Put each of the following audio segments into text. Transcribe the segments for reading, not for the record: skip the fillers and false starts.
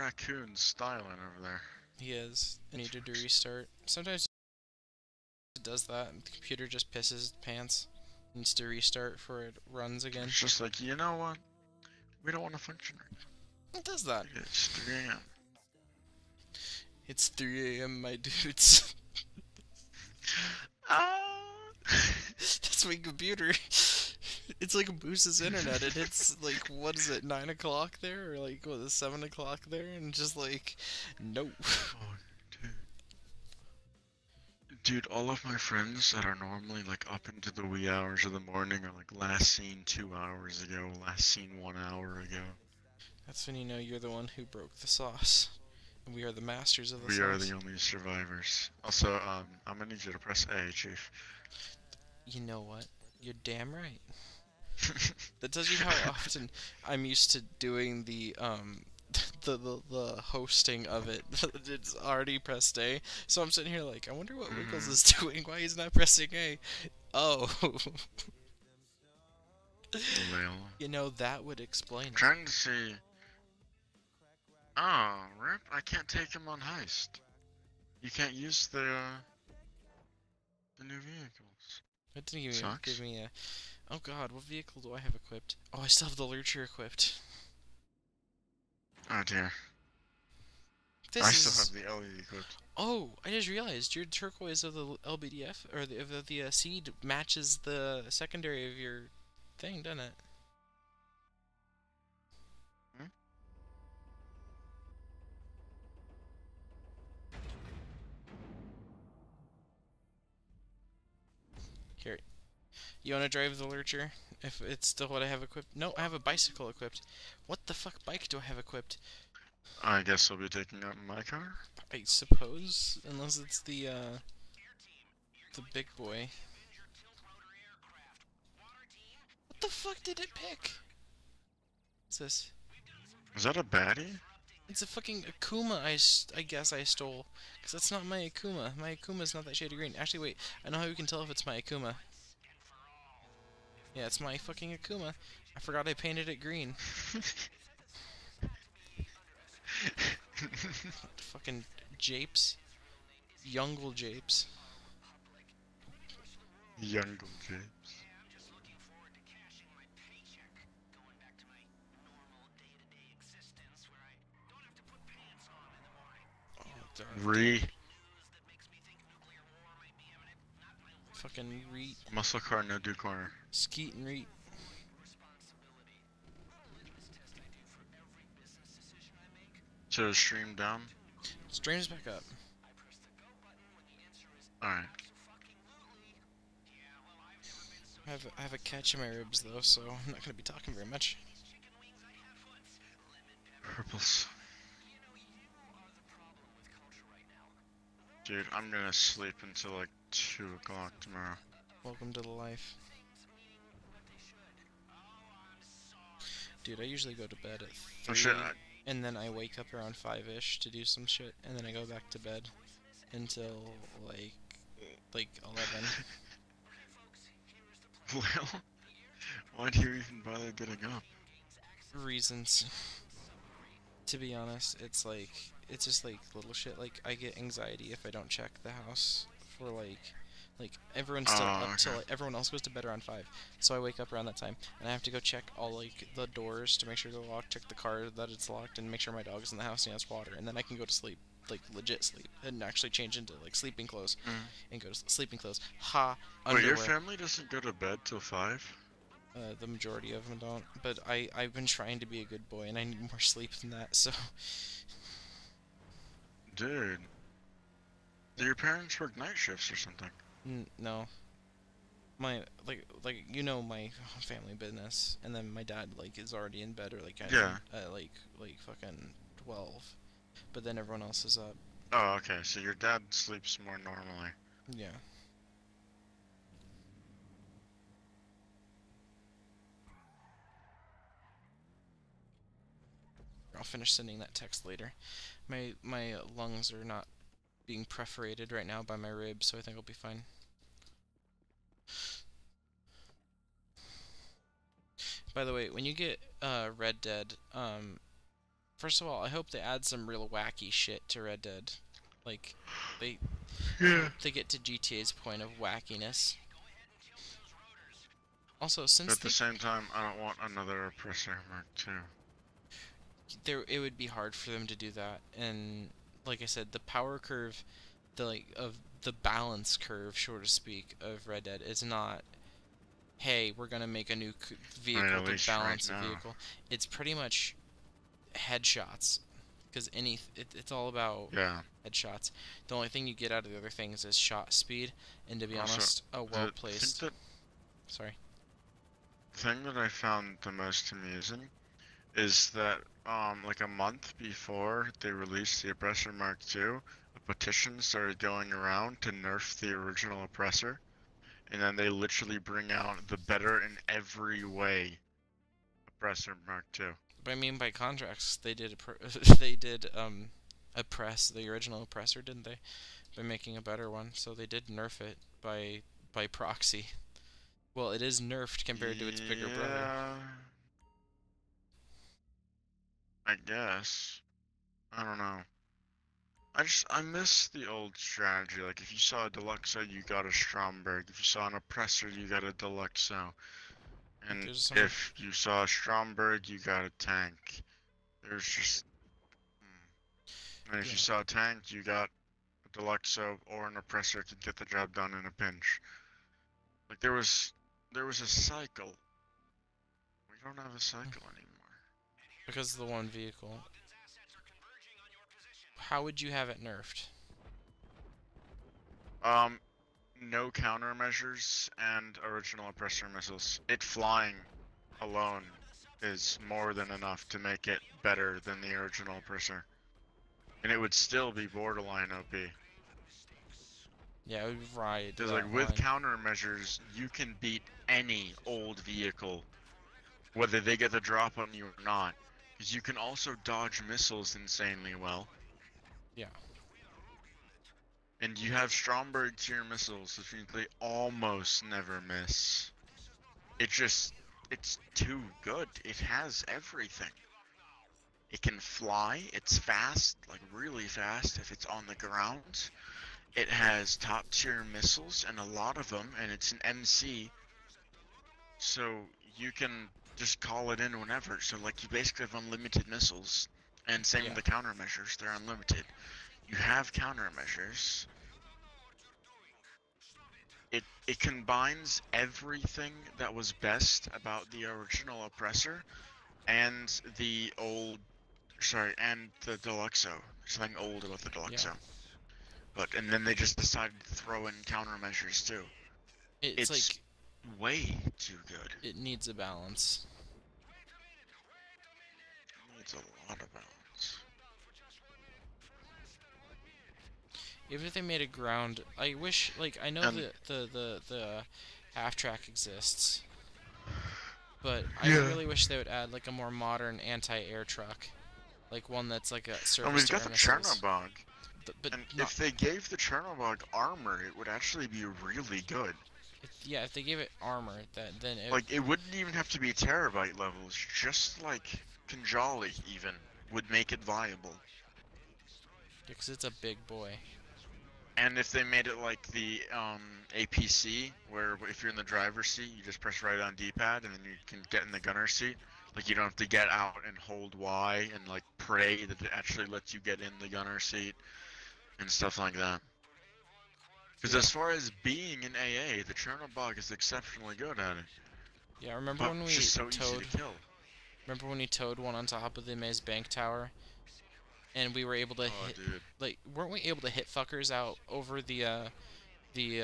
raccoon's styling over there. He is. I needed to restart. Sometimes it does that. The computer just pisses its pants. Needs to restart before it runs again. It's just like, you know what? We don't want to function right It does that. now. It's 3 a.m. It's 3 a.m., my dudes. Ah! That's my computer. It's like Moose's internet, and it's like, what is it, 9 o'clock there? Or like, what, 7 o'clock there? And just like, no. Oh, dude. Dude, all of my friends that are normally like up into the wee hours of the morning are like last seen 2 hours ago, last seen 1 hour ago. That's when you know you're the one who broke the sauce. And we are the masters of the We are the sauce. only survivors. Also, I'm gonna need you to press A, Chief. You know what? You're damn right. That tells you how often I'm used to doing the hosting of it. It's already pressed A, so I'm sitting here like, I wonder what Wiggles Mhm. is doing. Why he's not pressing A? Oh, Lil. you know that would explain it. Trying to see. Oh, rip! I can't take him on heist. You can't use the new vehicles. It didn't give Sucks. me a. Oh God, what vehicle do I have equipped? Oh, I still have the Lurcher equipped. Oh dear. I This still have is. the LED equipped. Oh, I just realized your turquoise of the LBDF or the seed matches the secondary of your thing, doesn't it? Hmm? Here, you want to drive the Lurcher? If it's still what I have equipped. No, I have a bicycle equipped. What the fuck bike do I have equipped? I guess I'll be taking out my car. I suppose, unless it's the big boy. What the fuck did it pick? What's this? Is that a baddie? It's a fucking Akuma I guess I stole. Because that's not my Akuma. My Akuma's not that shade of green. Actually, wait. I know how you can tell if it's my Akuma. Yeah, it's my fucking Akuma. I forgot I painted it green. Fucking japes. Youngle japes. Young James. Oh, darn. Re Fucking reet. muscle car, no do corner. Skeet and reet. So stream down. Streams back up. Alright. I have a catch in my ribs though, so I'm not gonna be talking very much. Purples. Dude, I'm gonna sleep until like 2 o'clock tomorrow. Welcome to the life. Dude, I usually go to bed at Oh 3, shit, and then I wake up around 5-ish to do some shit, and then I go back to bed until like 11. Well, why do you even bother getting up? Reasons. To be honest, it's just like little shit. Like I get anxiety if I don't check the house for like everyone's still Oh, up till okay. like, everyone else goes to bed around 5. So I wake up around that time and I have to go check all like the doors to make sure they're locked, check the car that it's locked, and make sure my dog's in the house and he has water, and then I can go to sleep. Like legit sleep and actually change into like sleeping clothes Mm. and go to sleeping clothes. Ha, Wait, your underwear. family doesn't go to bed till 5? The majority of them don't, but I've been trying to be a good boy and I need more sleep than that. So Dude, do your parents work night shifts or something? no, my you know my family business, and then my dad like is already in bed or like at Yeah. like fucking 12, but then everyone else is up. Oh, okay, so your dad sleeps more normally. Yeah. I'll finish sending that text later. My lungs are not being perforated right now by my ribs, so I think I'll be fine. By the way, when you get Red Dead, First of all, I hope they add some real wacky shit to Red Dead. Like, they. I Yeah. hope they get to GTA's point of wackiness. Also, But since at the they same time, I don't want another Oppressor Mark II. there, it would be hard for them to do that. And like I said, the power curve, of the balance curve, so to speak, of Red Dead is not. Hey, we're gonna make a new I mean, vehicle at to least right balance a now. vehicle. It's pretty much headshots, because it's all about Yeah. headshots. The only thing you get out of the other things is shot speed, and to be Also, honest, a well the thing placed. that Sorry. thing that I found the most amusing is that like a month before they released the Oppressor Mark II, a petition started going around to nerf the original Oppressor, and then they literally bring out the better in every way Oppressor Mark II. But I mean, by contracts, they did oppress the original oppressor, didn't they? By making a better one, so they did nerf it by proxy. Well, it is nerfed compared to its bigger brother. Yeah, I guess. I don't know. I miss the old strategy. Like if you saw a Deluxo, you got a Stromberg. If you saw an Oppressor, you got a Deluxo. Like And there's some, if you saw a Stromberg, you got a tank. There's just. And if you yeah, saw a tank, you got a Deluxo or an Oppressor to get the job done in a pinch. Like there was a cycle. We don't have a cycle anymore. because of the one vehicle. How would you have it nerfed? Um, no countermeasures and original Oppressor missiles. It flying alone is more than enough to make it better than the original Oppressor. And it would still be borderline OP. Yeah, it would ride Because like that with line. countermeasures, you can beat any old vehicle, whether they get the drop on you or not. Because you can also dodge missiles insanely well. Yeah, And you have Stromberg tier missiles, which means they almost never miss. It just, it's too good. It has everything. It can fly, it's fast, like really fast if it's on the ground. It has top tier missiles and a lot of them, and it's an MC, so you can just call it in whenever. So like you basically have unlimited missiles. And same with yeah, the countermeasures, they're unlimited. You have countermeasures. It combines everything that was best about the original Oppressor and the old, sorry, and the Deluxo. There's something old about the yeah. Deluxo. But and then they just decided to throw in countermeasures too. It's It's like way too good. it needs a balance. It needs a lot of balance. Even if they made a ground, I wish, like, I know And the half track exists, but I yeah, really wish they would add like a more modern anti-air truck, like one that's like a and surface we've to got air the missiles. Chernobog. But And not, if they gave the Chernobog armor, it would actually be really good. yeah, if they gave it armor, that then it, Like, it wouldn't even have to be terabyte levels, just like Kanjali even would make it viable. because it's a big boy. And if they made it like the APC, where if you're in the driver's seat, you just press right on D-pad and then you can get in the gunner seat. Like, you don't have to get out and hold Y and like pray that it actually lets you get in the gunner seat and stuff like that. Because Yeah, as far as being an AA, the Chernobog is exceptionally good at it. yeah. Remember But when it's just we so easy to towed? kill. Remember when we towed one on top of the Maze Bank Tower, and we were able to Oh, hit, dude. like, weren't we able to hit fuckers out over the the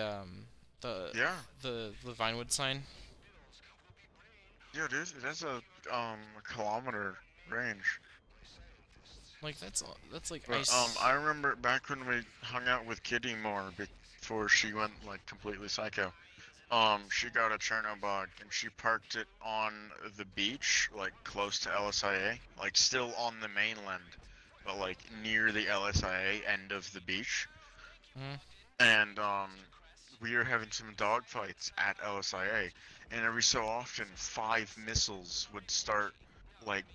Yeah. the Vinewood sign? Yeah, dude. It has a kilometer range. Like that's like But ice. I remember back when we hung out with Kitty more before she went like completely psycho. She got a Chernobog and she parked it on the beach, like close to LSIA, like still on the mainland, but like near the LSIA end of the beach. Mm, And we were having some dogfights at LSIA, and every so often 5 missiles would start like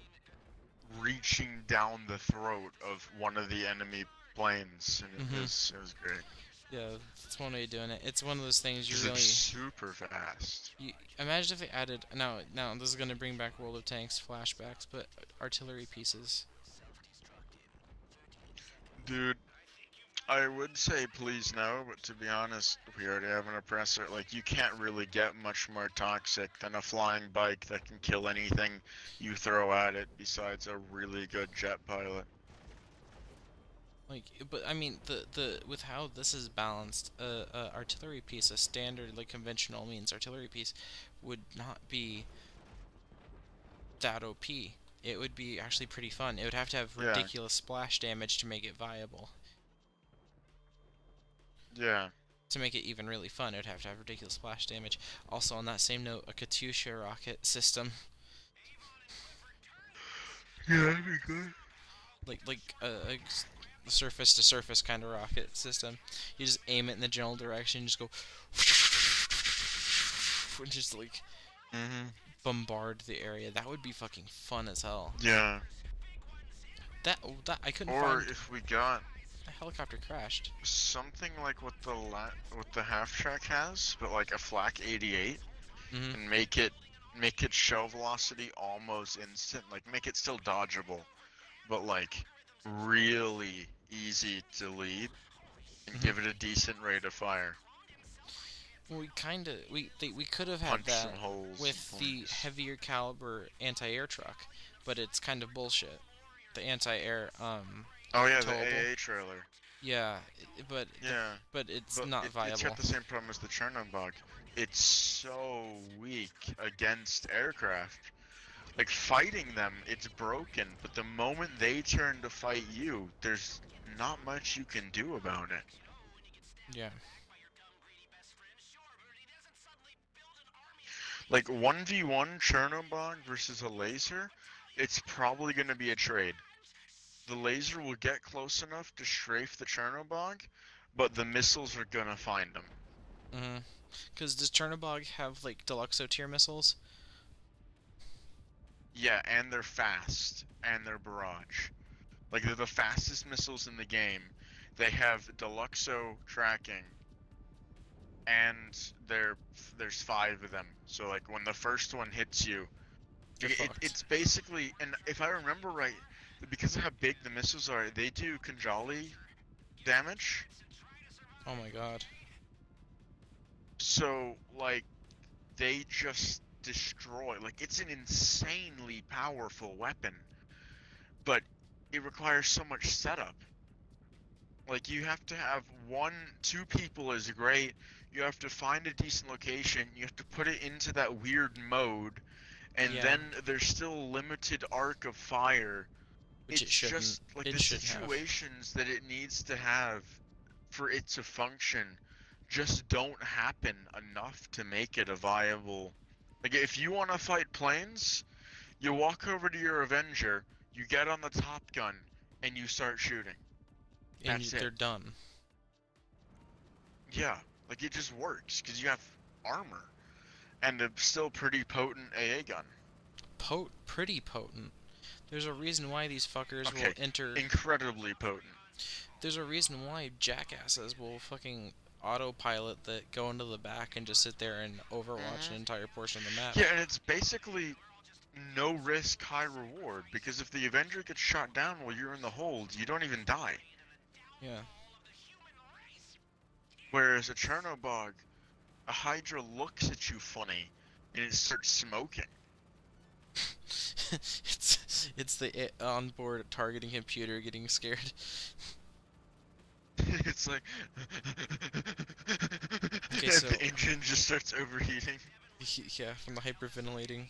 reaching down the throat of one of the enemy planes, and Mhm. it was great. Yeah, that's one way of doing it. It's one of those things you Because it's really. super fast. You imagine if they added now this is gonna bring back World of Tanks flashbacks, but artillery pieces. Dude, I would say please no, but to be honest, we already have an oppressor. Like, you can't really get much more toxic than a flying bike that can kill anything you throw at it besides a really good jet pilot. Like, but I mean, the with how this is balanced, artillery piece, a standard like conventional means artillery piece, would not be that OP. It would be actually pretty fun. It would have to have Yeah, ridiculous splash damage to make it viable. yeah. To make it even really fun, it would have to have ridiculous splash damage. Also, on that same note, a Katyusha rocket system, Yeah, that'd be good. like a surface to surface kind of rocket system. You just aim it in the general direction, just go, and just like Mm-hmm. bombard the area. That would be fucking fun as hell. Yeah. That I couldn't Or find. if we got The helicopter crashed. something like what the half track has, but like a flak 88, Mhm. and make it shell velocity almost instant. Like, make it still dodgeable, but like really easy to lead, and Mhm. give it a decent rate of fire. Well, we could have had Punch some that holes in with the points. heavier caliber anti-air truck, but it's kind of bullshit. The anti-air Oh yeah, the towable. AA trailer. Yeah, Yeah, but it's but not it's got viable. the same problem as the Chernobog. It's so weak against aircraft. Like, fighting them, it's broken, but the moment they turn to fight you, there's not much you can do about it. Yeah. Like, 1v1 Chernobog versus a laser, it's probably going to be a trade. The laser will get close enough to strafe the Chernobog, but the missiles are going to find them. Mhm. Because does Chernobog have like Deluxo tier missiles? Yeah, and they're fast, and they're barrage. Like, they're the fastest missiles in the game. They have Deluxo tracking, and there's five of them. So like, when the first one hits you, You're fucked. it's basically, and if I remember right, because of how big the missiles are, they do Conjali damage. Oh my god. So like, they just destroy. Like, it's an insanely powerful weapon, but it requires so much setup. Like, you have to have two people is great. You have to find a decent location. You have to put it into that weird mode, and Yeah, then there's still limited arc of fire. which it It's shouldn't. just like It the should have. situations that it needs to have for it to function just don't happen enough to make it a viable. Like, if you want to fight planes, you walk over to your Avenger, you get on the Top Gun, and you start shooting. And That's it. they're done. Yeah, like, it just works because you have armor and a still pretty potent AA gun. Pretty potent. There's a reason why these fuckers will Okay, enter. incredibly potent. There's a reason why jackasses will fucking autopilot that go into the back and just sit there and overwatch an Hmm. entire portion of the map. Yeah, and it's basically no risk, high reward, because if the Avenger gets shot down while you're in the hold, you don't even die. Yeah. Whereas a Chernobog, a Hydra looks at you funny, and it starts smoking. It's the onboard targeting computer getting scared. It's like, Okay, and so the engine just starts overheating. yeah, from the hyperventilating.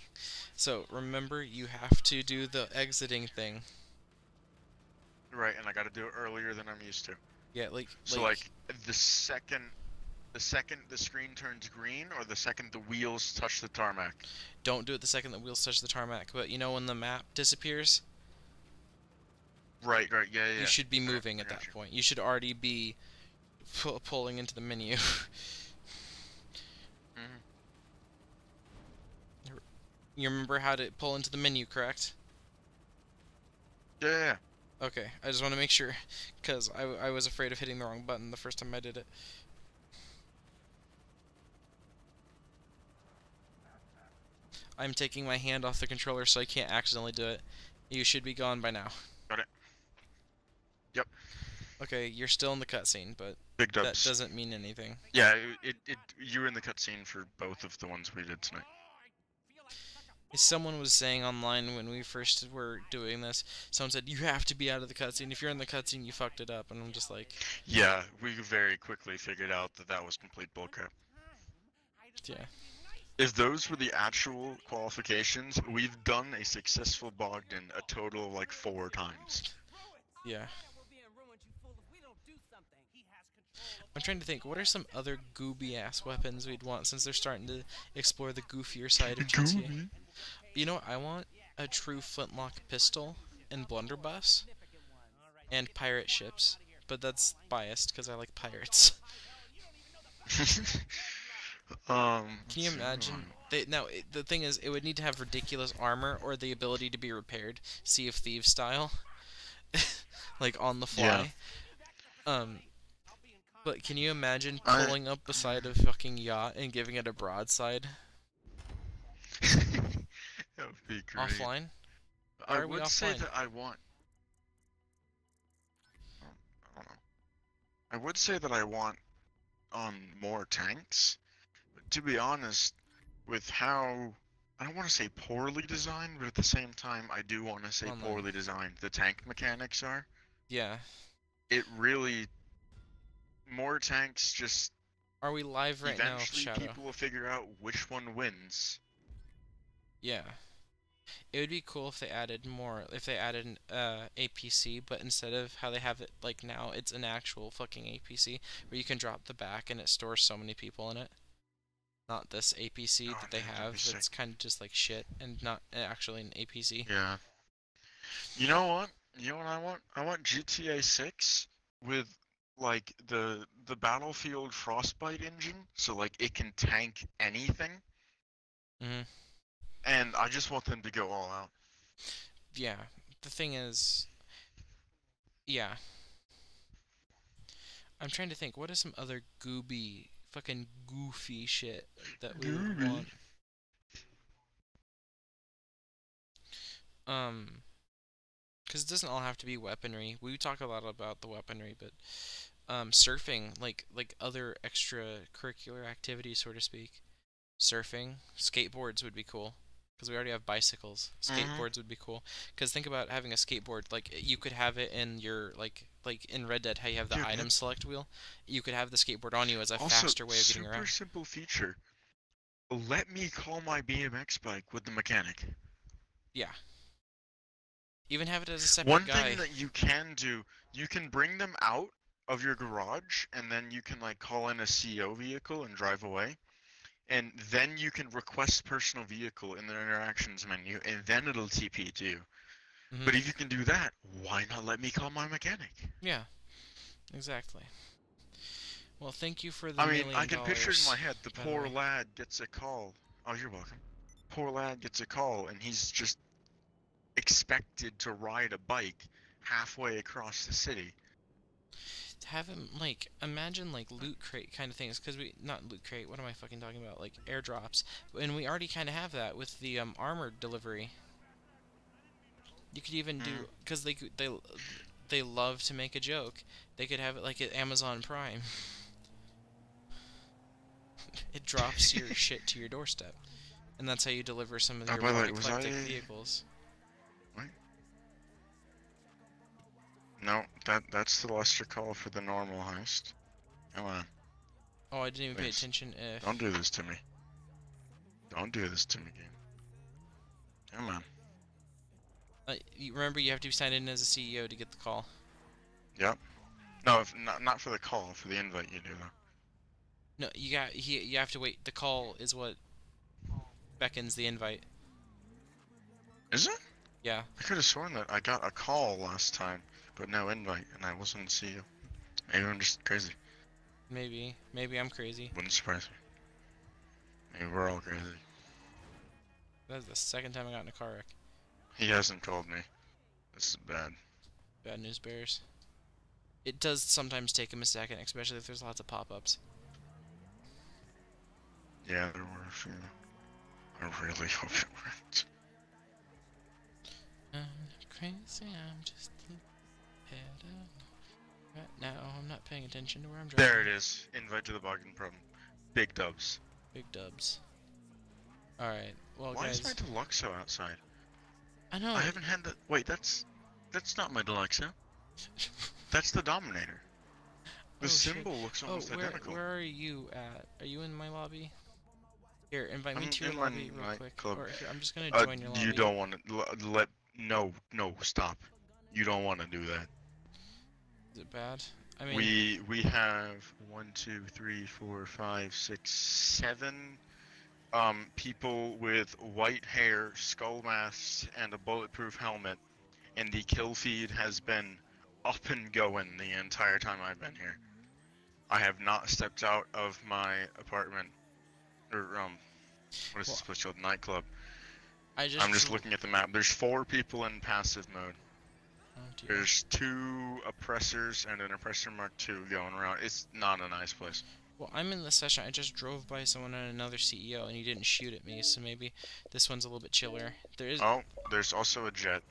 So remember, you have to do the exiting thing. Right, and I gotta do it earlier than I'm used to. Yeah, So like, the second the screen turns green, or the second the wheels touch the tarmac. don't do it the second the wheels touch the tarmac. But you know when the map disappears, Right, right, yeah, yeah, you yeah. should be Okay, moving I at got that you. point. You should already be pulling into the menu. Hmm. You remember how to pull into the menu, correct? Yeah, yeah, yeah. Okay, I just want to make sure, because I was afraid of hitting the wrong button the first time I did it. I'm taking my hand off the controller so I can't accidentally do it. You should be gone by now. Got it. Yep. Okay, you're still in the cutscene, but Big that dubs. doesn't mean anything. Yeah, you were in the cutscene for both of the ones we did tonight. Someone was saying online when we first were doing this, someone said, you have to be out of the cutscene. If you're in the cutscene, you fucked it up. And I'm just like, Yeah, we very quickly figured out that that was complete bullcrap. yeah. If those were the actual qualifications, we've done a successful Bogdan a total of like 4 times. Yeah. I'm trying to think, what are some other gooby-ass weapons we'd want since they're starting to explore the goofier side of GTA? Gooby. You know what I want? A true flintlock pistol and blunderbuss and pirate ships. But that's biased because I like pirates. Can you Let's see, what do I imagine? The thing is, it would need to have ridiculous armor or the ability to be repaired, Sea of Thieves style, like on the Yeah. fly. Um, but can you imagine I. pulling up beside a fucking yacht and giving it a broadside That would be great. offline? Why I are we would say offline? that I want. I don't know. I would say that I want more tanks. But to be honest, with how I don't want to say poorly designed, but at the same time I do want to say Online. poorly designed the tank mechanics are. Yeah. It really more tanks just Are we live right now, eventually Shadow? people will figure out which one wins. Yeah. It would be cool if they added more, if they added an APC, but instead of how they have it like now, it's an actual fucking APC where you can drop the back and it stores so many people in it. Not this APC Oh that they dude, that'd be have sick. that's kind of just like shit and not actually an APC. Yeah. You know what? You know what I want? I want GTA 6 with like the Battlefield Frostbite engine, so like it can tank anything, Hmm. and I just want them to go all out. Yeah. The thing is, yeah. I'm trying to think. What is some other gooby, fucking goofy shit that we would Gooby. want? Um, because it doesn't all have to be weaponry. We talk a lot about the weaponry, but surfing, like other extracurricular activities, so to speak. Surfing, skateboards would be cool because we already have bicycles. Mm-hmm. Skateboards would be cool because think about having a skateboard. Like you could have it in your like in Red Dead, how you have the Dude, item select wheel. You could have the skateboard on you as a also faster way of getting super around. simple feature. Let me call my BMX bike with the mechanic. Yeah, even have it as a separate One thing guy. that you can do, you can bring them out of your garage and then you can like call in a CO vehicle and drive away. And then you can request personal vehicle in the interactions menu and then it'll TP to you. Hmm. But if you can do that, why not let me call my mechanic? Yeah, exactly. Well, thank you for the I mean, I million can picture it in dollars, my head. The by the poor way. lad gets a call. Oh, you're welcome. Poor lad gets a call and he's just expected to ride a bike halfway across the city. Have him like imagine like loot crate kind of things because we not loot crate. What am I fucking talking about? Like airdrops, and we already kind of have that with the armor delivery. You could even Mm. do because they love to make a joke. They could have it like at Amazon Prime. It drops your shit to your doorstep, and that's how you deliver some of Oh, your by the more way, was I... eclectic vehicles. What? No, that's the Lester call for the normal heist. Come on, Oh, I didn't even pay please. attention. Don't If do this to me. Don't do this to me, game. Come on. you remember, you have to be signed in as a CEO to get the call. Yep. No, if, not for the call, for the invite you do though. No, you have to wait. The call is what beckons the invite. Is it? Yeah, I could have sworn that I got a call last time, but no invite, and I wasn't see you. Maybe I'm just crazy. maybe I'm crazy. Wouldn't surprise me. Maybe we're all crazy. That's the second time I got in a car wreck. He hasn't called me. This is bad. Bad news bears. It does sometimes take him a second, especially if there's lots of pop-ups. Yeah, there were a few. I really hope it worked. I'm not crazy, I'm just a pedo. Right now, I'm not paying attention to where I'm driving. There it is. Invite to the bargain problem. Big dubs. Big dubs. Alright, well Why is my guys. Deluxo outside? I know. I haven't had that. Wait, that's not my Deluxo. That's the Dominator. The Oh shit. symbol looks Oh, almost identical. where are you at? Are you in my lobby? Here, invite me I'm to your in my lobby real quick. nightclub. Or here, I'm just gonna join your You lobby. don't want to let. No, no, stop. You don't want to do that. Is it bad? I mean, We have 1, 2, 3, 4, 5, 6, 7 people with white hair, skull masks, and a bulletproof helmet, and the kill feed has been up and going the entire time I've been here. I have not stepped out of my apartment, or what is well, this place called? Nightclub. I just I'm just looking at the map. There's 4 people in passive mode. Oh dear. There's 2 oppressors and an oppressor mark 2 going around. It's not a nice place. Well, I'm in the session. I just drove by someone on another CEO, and he didn't shoot at me, so maybe this one's a little bit chiller. There is. Oh, there's also a jet.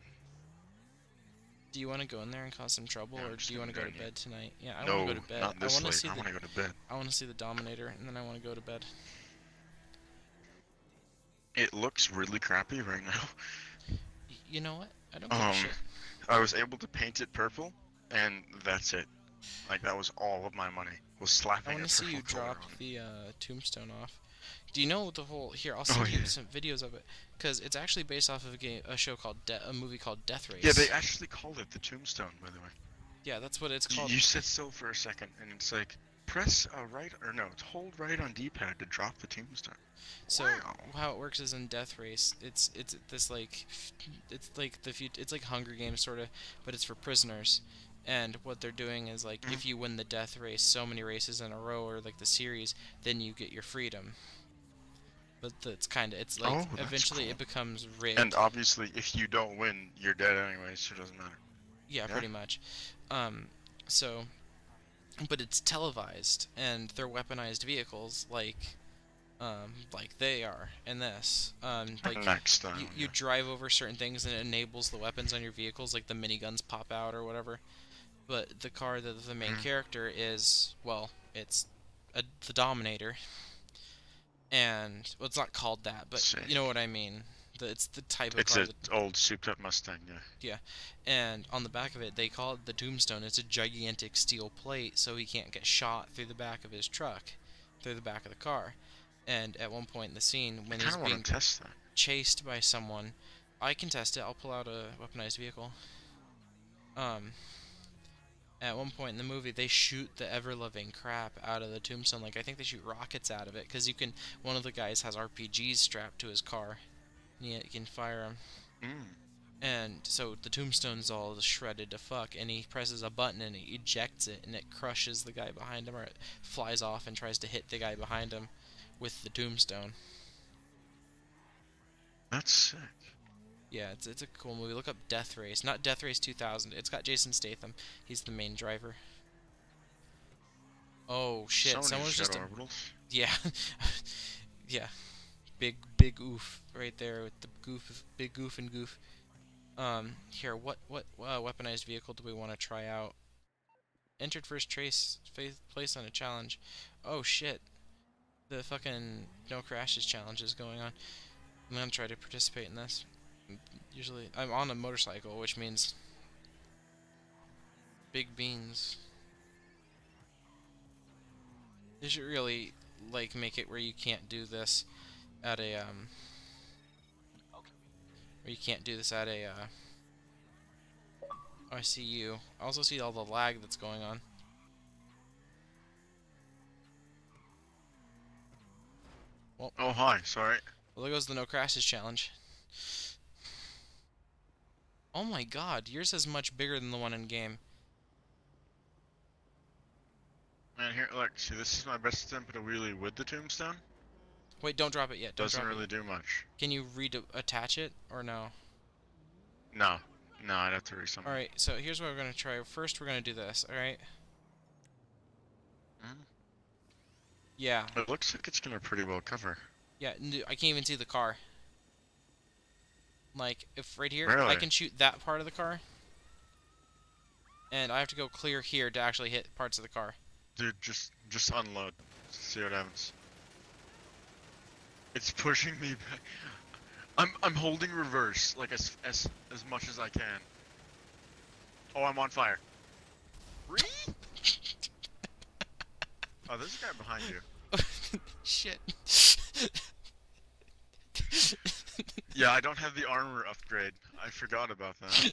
Do you want to go in there and cause some trouble, Yeah, or I'm just do you want gonna to go to join you. bed tonight? Yeah, I want to No, go to bed. not I this want to late. see I the. want to go to bed. I want to see the Dominator, and then I want to go to bed. It looks really crappy right now. You know what? I don't give a shit. I was able to paint it purple, and that's it. Like, that was all of my money. Was I slapping want a to see purple you color drop on it. the tombstone off. Do you know the whole? Here, I'll Oh send you yeah. some videos of it, because it's actually based off of a show called a movie called Death Yeah, Race. they actually called it the tombstone, by the way. Yeah, that's what it's You, called. you sit still for a second, and it's like, press right, or no, it's hold right on D-pad to drop the tombstone. So Wow. how it works is in Death Race, it's this like, it's like it's like Hunger Games sort of, but it's for prisoners. And what they're doing is like, Mm. if you win the death race so many races in a row, or like the series, then you get your freedom. But it's like Oh, that's eventually cool. it becomes And rigged. obviously, if you don't win, you're dead anyway, so it doesn't matter. Yeah, Yeah? pretty much. Um, so, but it's televised, and they're weaponized vehicles like they are in this. Like Next time, you yeah. drive over certain things and it enables the weapons on your vehicles, like the miniguns pop out or whatever. But the car that the main Mm. character is, well, it's the Dominator, and well, it's not called that, but Sick. you know what I mean. It's the type of It's car a that, old souped-up Mustang, yeah. yeah. And on the back of it, they call it the Tombstone. It's a gigantic steel plate, so he can't get shot through the back of his truck, through the back of the car. And at one point in the scene, I when kind he's of want being to test that. chased by someone, I can test it. I'll pull out a weaponized vehicle. Um, at one point in the movie, they shoot the ever-loving crap out of the tombstone. Like, I think they shoot rockets out of it, because you can. One of the guys has RPGs strapped to his car, and you can fire them. Mm. And so the tombstone's all shredded to fuck, and he presses a button and he ejects it, and it crushes the guy behind him, or it flies off and tries to hit the guy behind him with the tombstone. That's sick. Yeah, it's a cool movie. Look up Death Race, not Death Race 2000. It's got Jason Statham. He's the main driver. Oh shit! Someone Someone's just just got orbitals. yeah, yeah. Big oof right there with the goof, big goof and goof. Here, what weaponized vehicle do we want to try out? Entered first place on a challenge. Oh shit! The fucking no crashes challenge is going on. I'm gonna try to participate in this. Usually, I'm on a motorcycle, which means big beans. They should really like make it where you can't do this at a where you can't do this at a I see you. I also see all the lag that's going on. Well, Oh, hi. Sorry. there goes the no crashes challenge. Oh my god, yours is much bigger than the one in game. Man, here, look. See, this is my best attempt at a wheelie with the tombstone. Wait, don't drop it yet. Don't Doesn't drop it really yet. do much. Can you attach it or no? No. No, I'd have to resummon. Alright, so here's what we're gonna try. First, we're gonna do this, alright? Hmm? Yeah. It looks like it's gonna pretty well cover. Yeah, I can't even see the car. Like, if right here, I Really? can shoot that part of the car. And I have to go clear here to actually hit parts of the car. Dude, just unload. See what happens. It's pushing me back. I'm holding reverse like as much as I can. Oh, I'm on fire. Re? Oh, there's a guy behind you. Shit. Yeah, I don't have the armor upgrade. I forgot about that.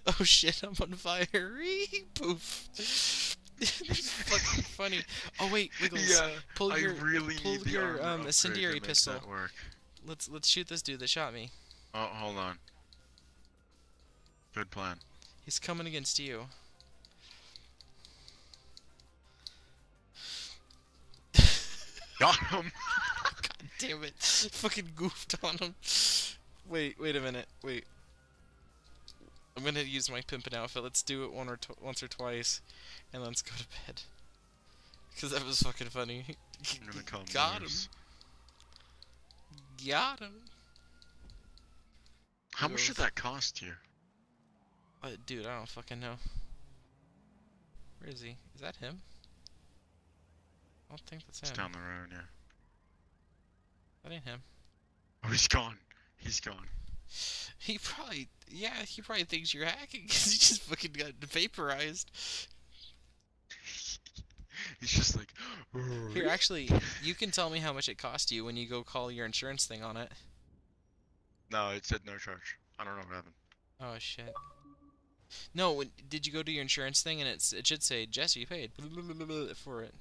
Oh shit, I'm on fire. Poof. This is fucking funny. Oh wait, Wiggles. Yeah, Pull I your really pull need the your armor upgrade incendiary to make pistol. that work. Let's shoot this dude that shot me. Oh, hold on. Good plan. He's coming against you. Got him! God damn it. Fucking goofed on him. Wait a minute. Wait. I'm gonna use my pimpin' outfit. Let's do it once or twice, and let's go to bed. Cause that was fucking funny. I'm gonna call Got him. Mars. Got him. How much did that cost you? Dude, I don't fucking know. Where is he? Is that him? I don't think that's It's him. down the road, yeah. That ain't him. Oh, he's gone. He's gone. He probably thinks you're hacking because he just fucking got vaporized. He's just like. Here, actually, you can tell me how much it cost you when you go call your insurance thing on it. No, it said no charge. I don't know what happened. Oh shit. No, did you go to your insurance thing and it should say Jesse you paid for it?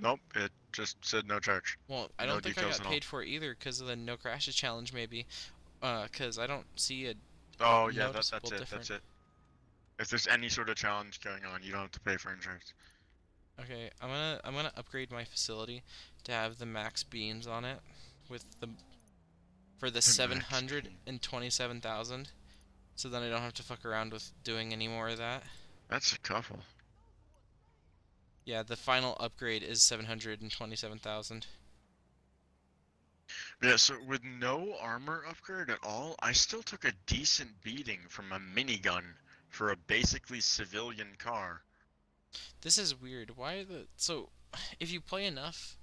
Nope, it just said no charge. Well, I No don't think I details got at all. paid for it either because of the no crashes challenge maybe. Cause I don't see a Oh yeah, noticeable that's it. difference. That's it. If there's any sort of challenge going on, you don't have to pay for insurance. Okay, I'm gonna upgrade my facility to have the max beams on it with the for the The max 727,000. So then I don't have to fuck around with doing any more of that. That's a couple. Yeah, the final upgrade is 727,000. Yeah, so with no armor upgrade at all, I still took a decent beating from a minigun for a basically civilian car. This is weird. Why so if you play enough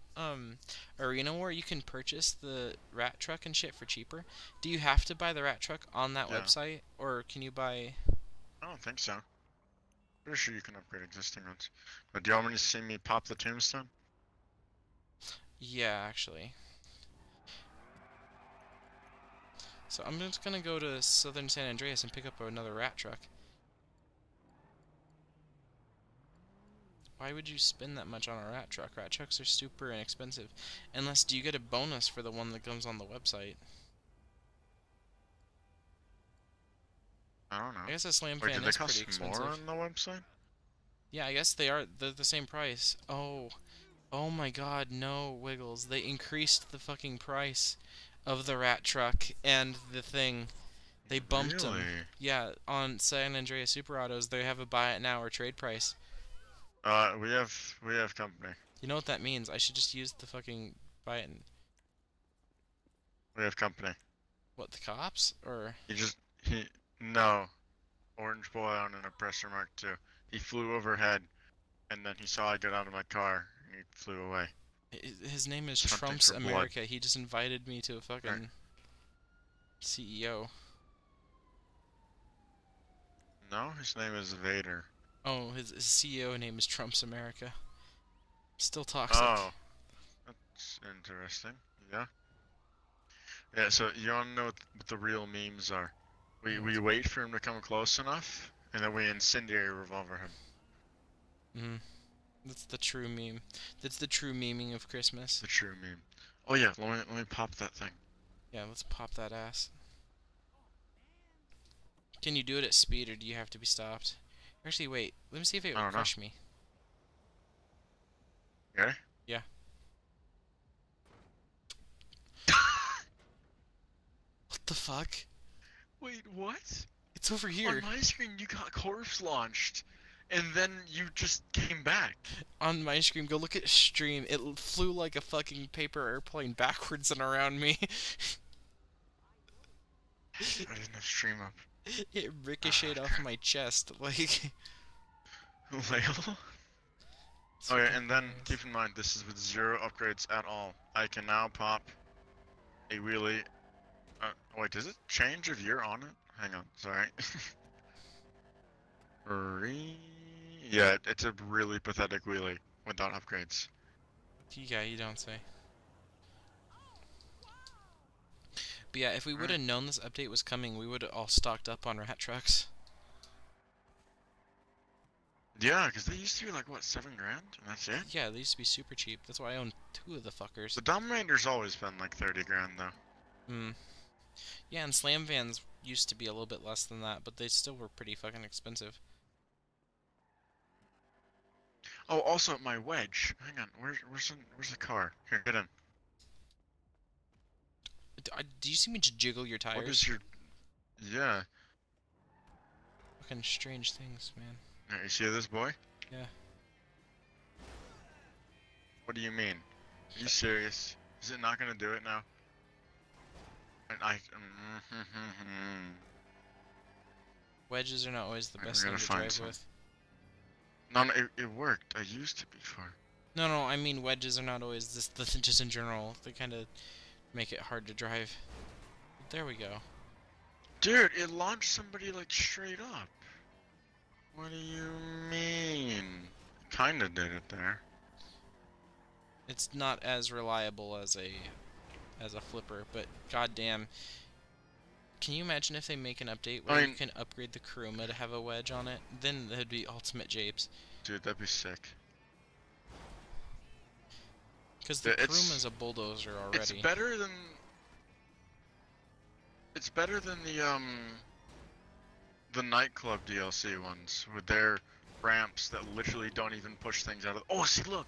Arena War, you can purchase the rat truck and shit for cheaper. Do you have to buy the rat truck on that Yeah. website or can you buy I don't think so. Pretty sure you can upgrade existing ones. But do you want me to see me pop the tombstone? Yeah, actually. So I'm just gonna go to Southern San Andreas and pick up another rat truck. Why would you spend that much on a rat truck? Rat trucks are super inexpensive. Unless, do you get a bonus for the one that comes on the website? I don't know. I guess a slam Wait, fan do they is pretty cost expensive. more on the website? Yeah, I guess they're the same price. Oh. Oh my god, no, Wiggles. They increased the fucking price of the rat truck and the thing. They bumped them. Really? Yeah, on San Andreas Super Autos, they have a buy it now or trade price. We have company. You know what that means? I should just use the fucking buy it. We have company. What, the cops? Or No. Orange boy on an oppressor mark 2. He flew overhead, and then he saw I get out of my car, and he flew away. his name is Hunting Trump's for blood. America. He just invited me to a fucking Right. CEO. No, his name is Vader. Oh, his CEO name is Trump's America. Still toxic. Oh, that's interesting. Yeah. Yeah. So you wanna know what the real memes are? We wait for him to come close enough, and then we incendiary revolver him. Mm. That's the true meme. That's the true memeing of Christmas. The true meme. Oh yeah, let me pop that thing. Yeah, let's pop that ass. Can you do it at speed, or do you have to be stopped? Actually, wait. Let me see if it I will don't know. crush me. Okay. Yeah. the fuck? Wait, what? It's over On here. my screen, you got corpse launched, and then you just came back. On my screen, go look at stream. It flew like a fucking paper airplane backwards and around me. I didn't have stream up. It ricocheted off Okay. my chest, like. Lail? It's Okay, fucking and then hilarious. keep in mind, this is with 0 upgrades at all. I can now pop a wheelie. Wait, does it change if you're on it? Hang on, sorry. Yeah, it's a really pathetic wheelie without upgrades. Yeah, you don't say. But yeah, if we would Alright. have known this update was coming, we would have all stocked up on rat trucks. Yeah, because they used to be like, what, 7 grand? And that's it? Yeah, they used to be super cheap. That's why I own 2 of the fuckers. The Dominator's always been like 30 grand, though. Hmm. Yeah, and slam vans used to be a little bit less than that, but they still were pretty fucking expensive. Oh, also, my wedge. Hang on, where's the car? Here, get in. Do you see me just jiggle your What tires? is your... Yeah. Fucking strange things, man. You see this boy? Yeah. What do you mean? Are you serious? Is it not gonna do it now? And Wedges are not always the We're best thing gonna to find drive some. with. No, no, it worked. I used to before. No, I mean wedges are not always just in general. They kind of make it hard to drive. There we go. Dude, it launched somebody like straight up. What do you mean? Kinda did it there. It's not as reliable as a flipper, but goddamn, can you imagine if they make an update where I you mean, can upgrade the Kuruma to have a wedge on it? Then that'd be ultimate japes. dude, that'd be sick. Because the It's Kuruma's a bulldozer it's already. better than the nightclub DLC ones with their ramps that literally don't even push things out of. Oh, see, look,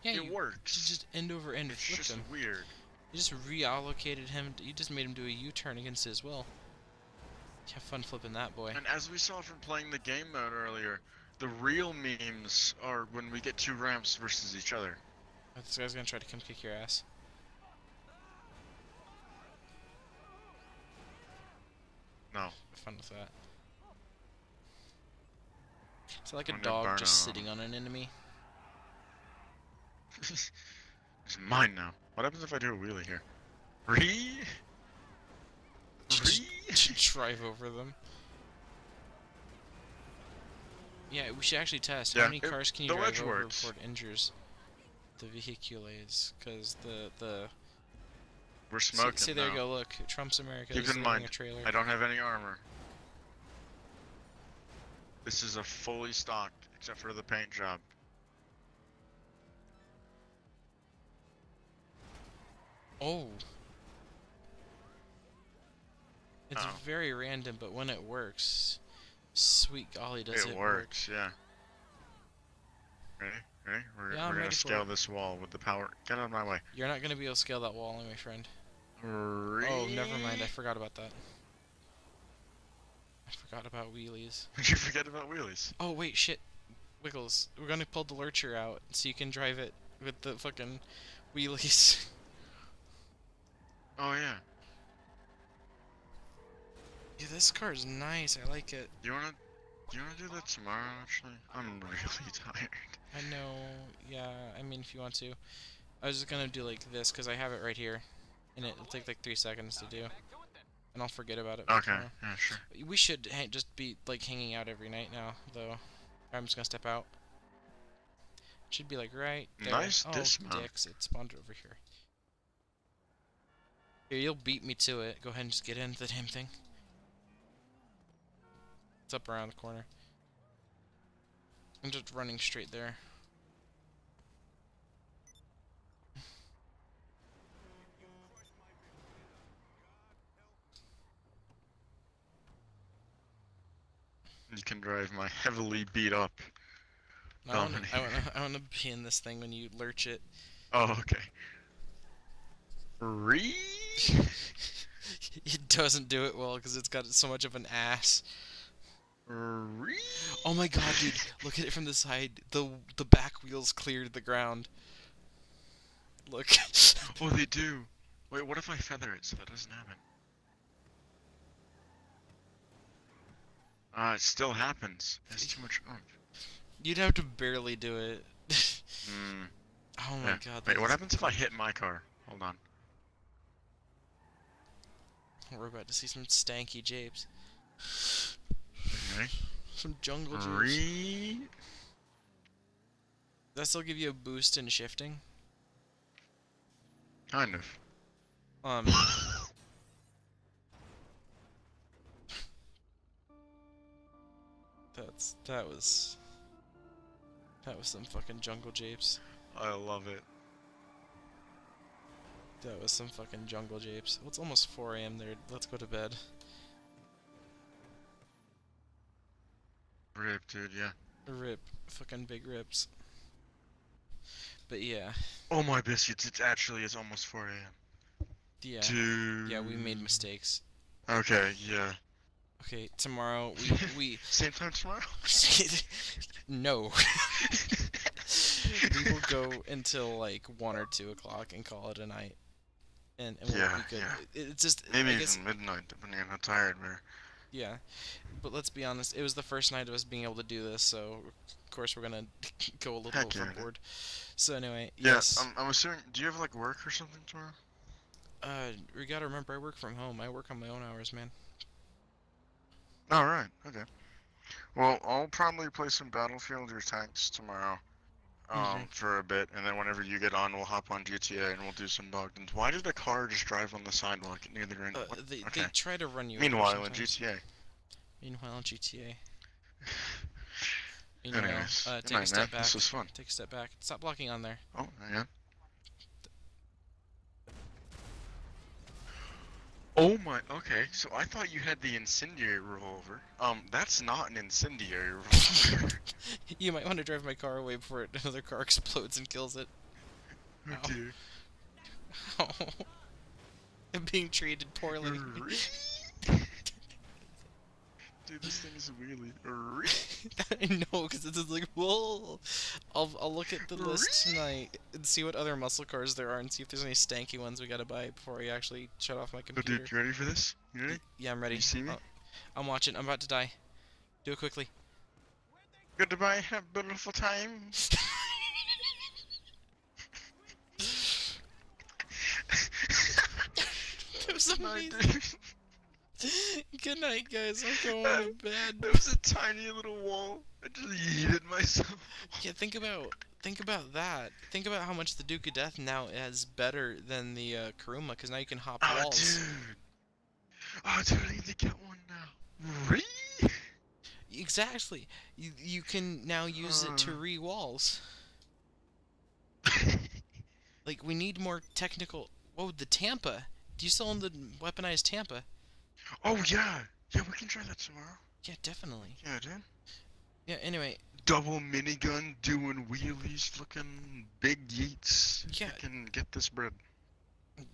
Yeah, it you works. just end over end It's flipped just him. weird. You just reallocated him. You just made him do a U-turn against his will. Have fun flipping that boy. And as we saw from playing the game mode earlier, the real memes are when we get 2 ramps versus each other. Oh, this guy's gonna try to come kick your ass. No. Have fun with that. Is it like a I'm gonna dog burn just him. sitting on an enemy? It's mine now. What happens if I do a wheelie here? Ree? Just drive over them. Yeah, we should actually test. How Yeah, many cars can you the drive wedge over works. before it injures the vehicules? Because the We're see, smoking there now. you go. Look, Trump's America Keep is in delivering mind, a trailer. I don't have any armor. This is a fully stocked, except for the paint job. Oh. It's Uh-oh. very random, but when it works, sweet golly, does it It work. works, yeah. Ready? Ready? We're Yeah, I'm gonna ready for scale it. this wall with the power. Get out of my way. You're not going to be able to scale that wall, my friend. Ree? Oh, never mind. I forgot about that. I forgot about wheelies. Did you forget about wheelies? Oh, wait, shit. Wiggles. We're going to pull the lurcher out so you can drive it with the fucking wheelies. Oh yeah. Yeah, this car is nice. I like it. Do you wanna do that tomorrow? Actually, I'm really tired. I know. Yeah, I mean, if you want to. I was just going to do like this because I have it right here. And it'll take like 3 seconds to do. And I'll forget about it by Okay. tomorrow. Yeah, sure. We should just be like hanging out every night now, though. I'm just gonna step out. It should be like right there. Nice Oh, dismount. dicks! It spawned over here. Here, you'll beat me to it. Go ahead and just get into the damn thing. It's up around the corner. I'm just running straight there. You can drive my heavily beat up Dominator. I wanna be in this thing when you lurch it. Oh, okay. Ree? It doesn't do it well because it's got so much of an ass. Ree- Oh my god, dude! Look at it from the side. The back wheels cleared the ground. Look. Oh, they do. Wait, what if I feather it so that doesn't happen? It still happens. There's too much oomph. You'd have to barely do it. Hmm. Oh my Yeah. god. Wait, what happens if I hit my car? Hold on. We're about to see some stanky japes. Okay. Some jungle japes. Ree. That still give you a boost in shifting? Kind of. That was some fucking jungle japes. I love it. That was some fucking jungle japes. Well, it's almost 4 a.m. there. Let's go to bed. Rip, dude, yeah. Rip. Fucking big rips. But yeah. Oh my biscuits, it's almost 4 a.m. Yeah. Dude. Yeah, we made mistakes. Okay, yeah. Okay, tomorrow we Same time tomorrow? No. We will go until like 1 or 2 o'clock and call it a night. And we'll Yeah, be good. yeah. It's just Maybe I guess, even midnight, depending on how tired we're. yeah. But let's be honest, it was the first night of us being able to do this, so of course we're gonna go a little Heck yeah, overboard. So anyway, Yeah, yes. I'm assuming. Do you have like work or something tomorrow? We gotta remember I work from home. I work on my own hours, man. Alright, okay. Well, I'll probably play some Battlefield or Tanks tomorrow. For a bit, and then whenever you get on, we'll hop on GTA and we'll do some Bogdans. Why did a car just drive on the sidewalk near the ground? They Okay. try to run you over Meanwhile, in sometimes. GTA. Meanwhile in GTA. Meanwhile, Anyways, good take a night, step man. back. This was fun. Take a step back. Stop blocking on there. Oh, yeah. Oh my, okay, so I thought you had the incendiary revolver. That's not an incendiary revolver. You might want to drive my car away before another car explodes and kills it. Oh Ow. dear. Oh. I'm being treated poorly. Dude, this thing is a wheelie. I know, because it's just like, whoa. I'll look at the list tonight and see what other muscle cars there are and see if there's any stanky ones we gotta buy before I actually shut off my Oh, computer. dude, you ready for this? You ready? Yeah, I'm ready. You see me? I'm watching. I'm about to die. Do it quickly. Goodbye, have a beautiful time. It was amazing. Good night, guys. I'm going to bed. There was a tiny little wall. I just yeeted myself. Yeah, think about that. Think about how much the Duke of Death now is better than the Kuruma, because now you can hop walls. Dude. Oh, dude, I need to get one now. Ree? Exactly. You can now use it to re-walls. Like, we need more technical... Whoa, the Tampa. Do you still own the weaponized Tampa? Oh, yeah. Yeah, we can try that tomorrow. Yeah, definitely. Yeah, dude. Yeah, anyway. Double minigun doing wheelies, looking big yeets. Yeah. We can get this bread.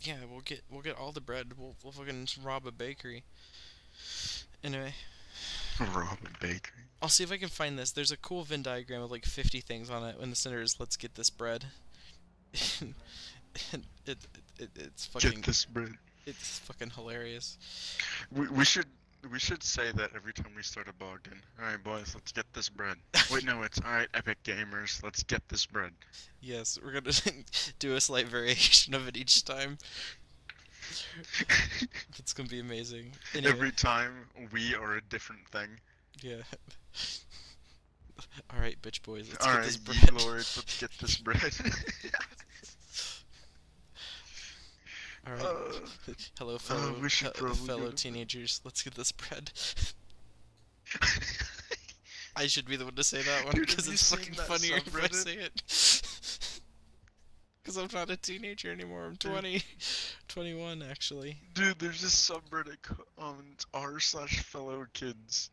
Yeah, we'll get all the bread. We'll fucking rob a bakery. Anyway. Rob a bakery. I'll see if I can find this. There's a cool Venn diagram of like 50 things on it. When the center is, let's get this bread. It's fucking... Get this bread. It's fucking hilarious. We should say that every time we start a Bogdan. Alright, boys, let's get this bread. Wait, no, it's alright, Epic Gamers, let's get this bread. Yes, we're gonna do a slight variation of it each time. That's gonna be amazing. Anyway. Every time we are a different thing. Yeah. Alright, bitch boys, let's All get this right, bread. lords, let's get this bread. Alright. Hello, fellow, we should probably fellow go to teenagers. Let's get this bread. I should be the one to say that one Dude, because have it's you fucking seen that funnier if I subreddit? say it. Because I'm not a teenager anymore. I'm 20. 21, actually. Dude, there's this subreddit it's r/fellow kids.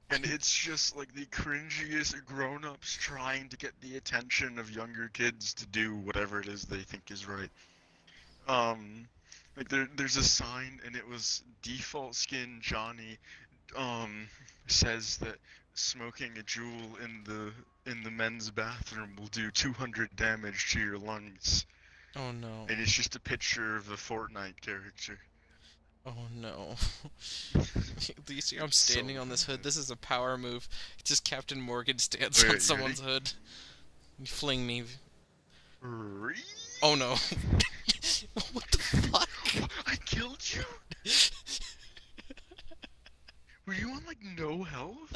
And it's just like the cringiest grown-ups trying to get the attention of younger kids to do whatever it is they think is right. Like there's a sign and it was default skin Johnny says that smoking a jewel in the men's bathroom will do 200 damage to your lungs. Oh no. And it's just a picture of a Fortnite character. Oh no. Do you see I'm It's so standing on this hood? bad. This is a power move. Just Captain Morgan stands Wait, on you someone's ready? hood. You fling me. Ree- Oh no. What the fuck? I killed you? Were you on like no health?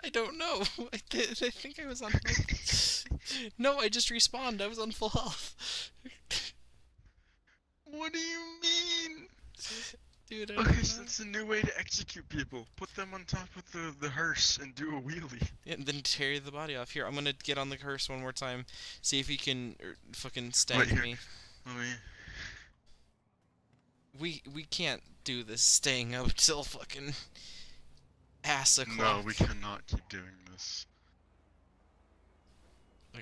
I don't know. I think I was on health. No, I just respawned. I was on full health. What do you mean? Dude, I Okay, don't so know. that's a new way to execute people. Put them on top of the hearse and do a wheelie. And then tear the body off. Here, I'm gonna get on the curse one more time. See if he can fucking Wait, stank here. me. Let me. We can't do this staying up till fucking ass No, o'clock. we cannot keep doing this.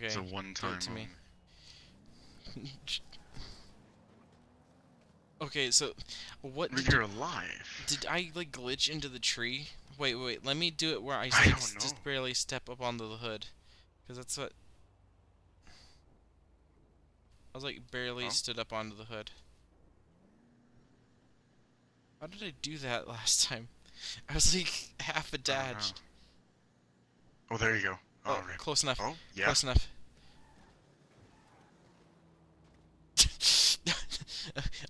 It's Okay, a one give it time to me. only. Okay, so what But did you're alive. did I like glitch into the tree? Wait. Let me do it where I I like don't know. just barely step up onto the hood, because that's what I was like barely Oh, stood up onto the hood. How did I do that last time? I was like half a I don't know. dodge. Oh, there you go. Oh, Oh, rip. close enough. Oh, yeah. Close enough.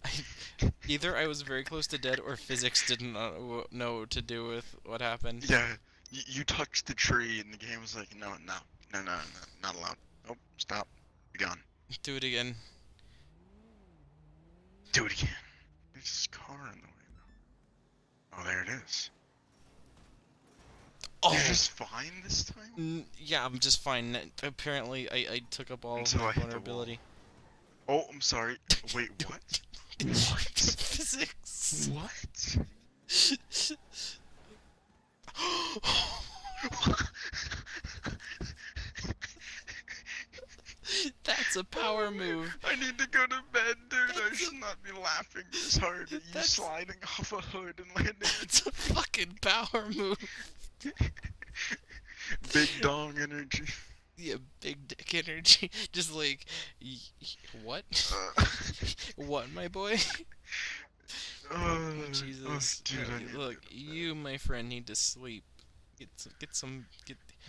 I, either I was very close to dead or physics didn't know what to do with what happened. Yeah. You touched the tree and the game was like, no, no, no, no, no, not allowed. Oh, stop. Be gone. Do it again. Do it again. There's this car in the way now. Oh, there it is. You're Oh! just fine this time? Yeah, I'm just fine. Apparently, I took up all of Until my I hit the wall. vulnerability. Oh, I'm sorry. Wait, what? What? Physics! What? That's a power move. I need to go to bed, dude. I That's should not be laughing this hard at you that's sliding off a hood and landing. that's a fucking power move. Big dong energy. Yeah, big dick energy. Just like, what? Uh, What, my boy? oh, Jesus. dude, I need Look, to you, my friend, need to sleep. Get.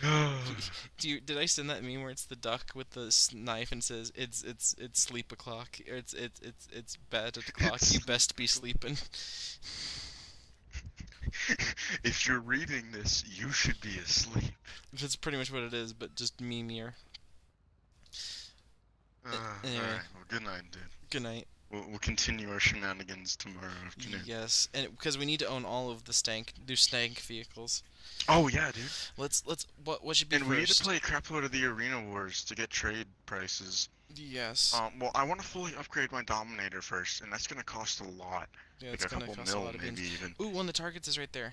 go to bed. Did I send that meme where it's the duck with the knife and says it's sleep o'clock, or it's bed at o'clock. You best be sleeping. If you're reading this, you should be asleep. That's pretty much what it is, but just memeier. Anyway, Alright, well, good night, dude. good night. We'll continue our shenanigans tomorrow afternoon. Yes, and because we need to own all of the stank vehicles. Oh, yeah, dude. Let's what should be And first? we need to play a crapload of the arena wars to get trade prices. Yes. Well, I want to fully upgrade my Dominator first, and that's gonna cost a lot. Yeah, Like it's a gonna couple cost a mil, lot of beans. maybe even. Ooh, one of the targets is right there.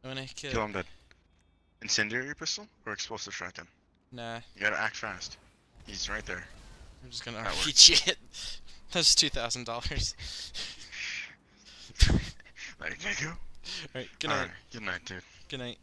I'm gonna kill. Kill him dead. Incendiary pistol or explosive shotgun? Nah, You gotta act fast. He's right there. I'm just gonna That RPG it. That's $2,000. There you go. Alright, good night. Alright, good night, dude. Good night.